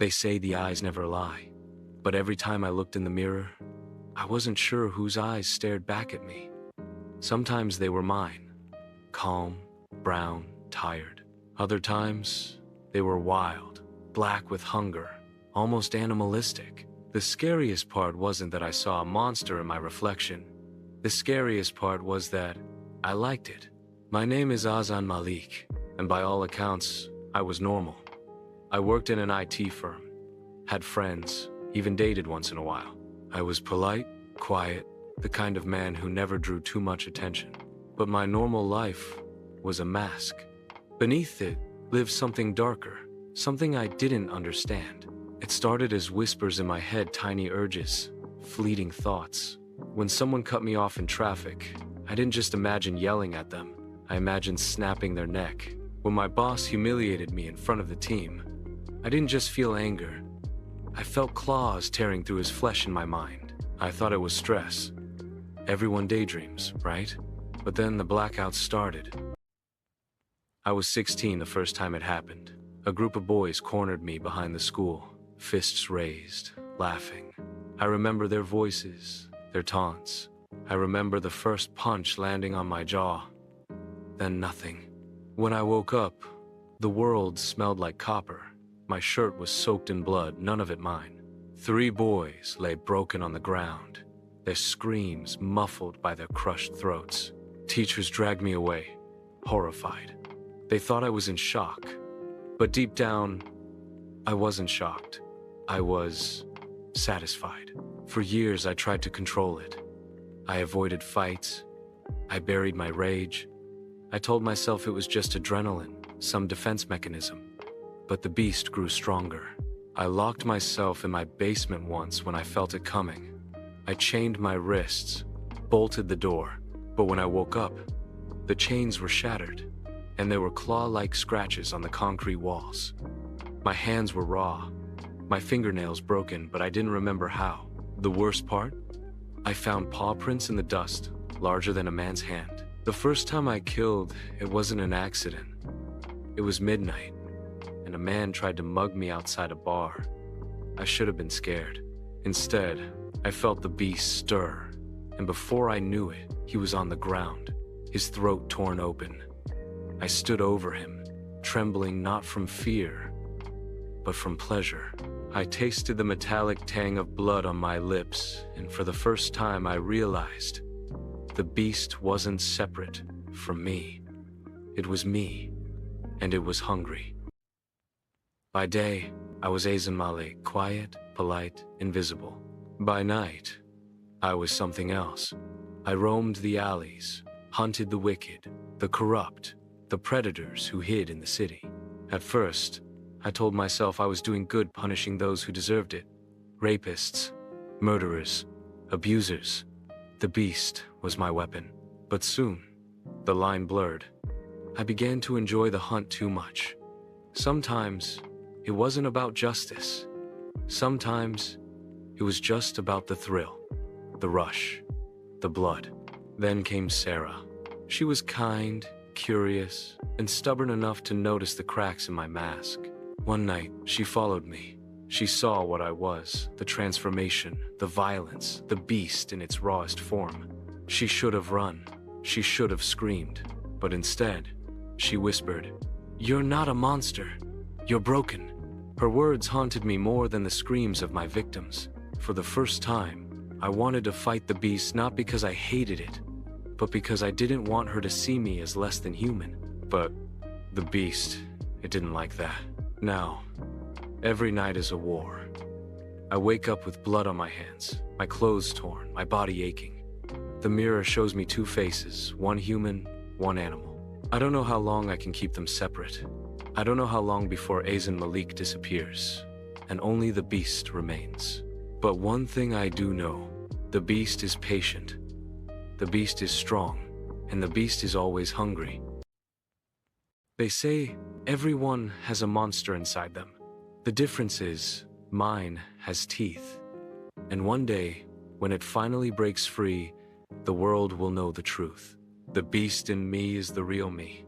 They say the eyes never lie, but every time I looked in the mirror, I wasn't sure whose eyes stared back at me. Sometimes they were mine, calm, brown, tired. Other times, they were wild, black with hunger, almost animalistic. The scariest part wasn't that I saw a monster in my reflection. The scariest part was that I liked it. My name is Azan Malik, and by all accounts, I was normal. I worked in an IT firm, had friends, even dated once in a while. I was polite, quiet, the kind of man who never drew too much attention. But my normal life was a mask. Beneath it lived something darker, something I didn't understand. It started as whispers in my head, tiny urges, fleeting thoughts. When someone cut me off in traffic, I didn't just imagine yelling at them, I imagined snapping their neck. When my boss humiliated me in front of the team, I didn't just feel anger. I felt claws tearing through his flesh in my mind. I thought it was stress. Everyone daydreams, right? But then the blackouts started. I was 16 the first time it happened. A group of boys cornered me behind the school, fists raised, laughing. I remember their voices, their taunts. I remember the first punch landing on my jaw. Then nothing. When I woke up, the world smelled like copper. My shirt was soaked in blood, none of it mine. 3 boys lay broken on the ground, their screams muffled by their crushed throats. Teachers dragged me away, horrified. They thought I was in shock. But deep down, I wasn't shocked. I was satisfied. For years, I tried to control it. I avoided fights. I buried my rage. I told myself it was just adrenaline, some defense mechanism. But the beast grew stronger. I locked myself in my basement once when I felt it coming. I chained my wrists, bolted the door, but when I woke up, the chains were shattered, and there were claw-like scratches on the concrete walls. My hands were raw, my fingernails broken, but I didn't remember how. The worst part? I found paw prints in the dust, larger than a man's hand. The first time I killed, it wasn't an accident. It was midnight, and a man tried to mug me outside a bar. I should have been scared. Instead, I felt the beast stir, and before I knew it, he was on the ground, his throat torn open. I stood over him, trembling not from fear, but from pleasure. I tasted the metallic tang of blood on my lips, and for the first time I realized the beast wasn't separate from me. It was me, and it was hungry. By day, I was Azan Malik, quiet, polite, invisible. By night, I was something else. I roamed the alleys, hunted the wicked, the corrupt, the predators who hid in the city. At first, I told myself I was doing good, punishing those who deserved it. Rapists, murderers, abusers. The beast was my weapon. But soon, the line blurred. I began to enjoy the hunt too much. Sometimes, it wasn't about justice. Sometimes, it was just about the thrill, the rush, the blood. Then came Sarah. She was kind, curious, and stubborn enough to notice the cracks in my mask. One night, she followed me. She saw what I was, the transformation, the violence, the beast in its rawest form. She should have run. She should have screamed. But instead, she whispered, "You're not a monster. You're broken." Her words haunted me more than the screams of my victims. For the first time, I wanted to fight the beast not because I hated it, but because I didn't want her to see me as less than human. But the beast, it didn't like that. Now, every night is a war. I wake up with blood on my hands, my clothes torn, my body aching. The mirror shows me 2 faces, one human, one animal. I don't know how long I can keep them separate. I don't know how long before Azan Malik disappears, and only the beast remains. But one thing I do know, the beast is patient. The beast is strong, and the beast is always hungry. They say everyone has a monster inside them. The difference is, mine has teeth. And one day, when it finally breaks free, the world will know the truth. The beast in me is the real me.